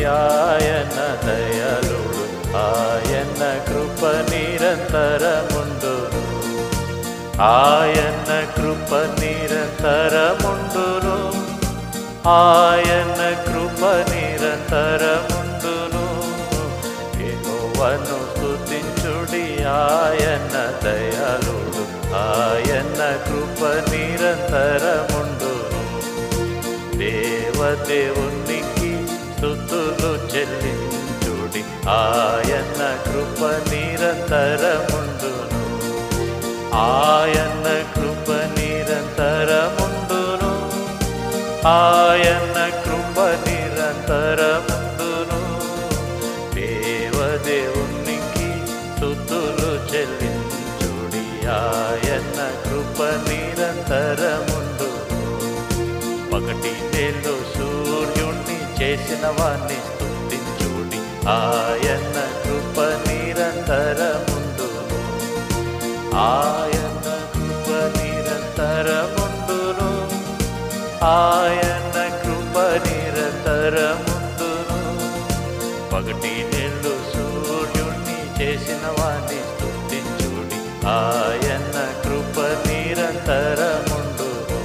ఆయన దయాళుడు, ఆయన కృప నిరంతరముండును, ఆయన కృప నిరంతరముండును, ఆయన కృప నిరంతరముండును. యెహోవాను స్తుతించుడి, ఆయన దయాళుడు, ఆయన కృప నిరంతరముండును. దేవదేవునికి స్తుతులు చెల్లించుడి, ఆయన కృప నిరంతరముండును, ఆయన కృప నిరంతరముండును, ఆయన కృప నిరంతరముండును. దేవదేవునికి స్తుతులు చెల్లించుడి, ఆయన కృప నిరంతరముండును. పగటి వేళ సూర్యుణ్ణి చేసిన వాణ్ణి స్తుతించుడి, ఆయన కృప నిరంతరముండును, ఆయన కృప నిరంతరముండును, ఆయన కృప నిరంతరముండును. పగటి వేళ సూర్యుణ్ణి చేసిన వాణ్ణి స్తుతించుడి, ఆయన కృప నిరంతరముండును.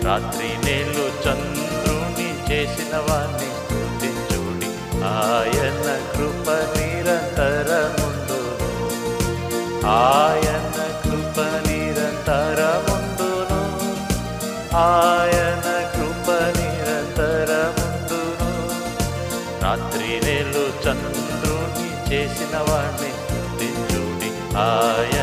రాత్రి నేలు చంద్రుని చేసిన వాణ్ణి స్తుతించుడి, ఆయన కృప నిరంతరముండును, ఆయన కృప నిరంతరముండును, ఆయన కృప నిరంతరముండును. రాత్రి నేలు చంద్రుని చేసిన వాణ్ణి స్తుతించుడి, ఆయన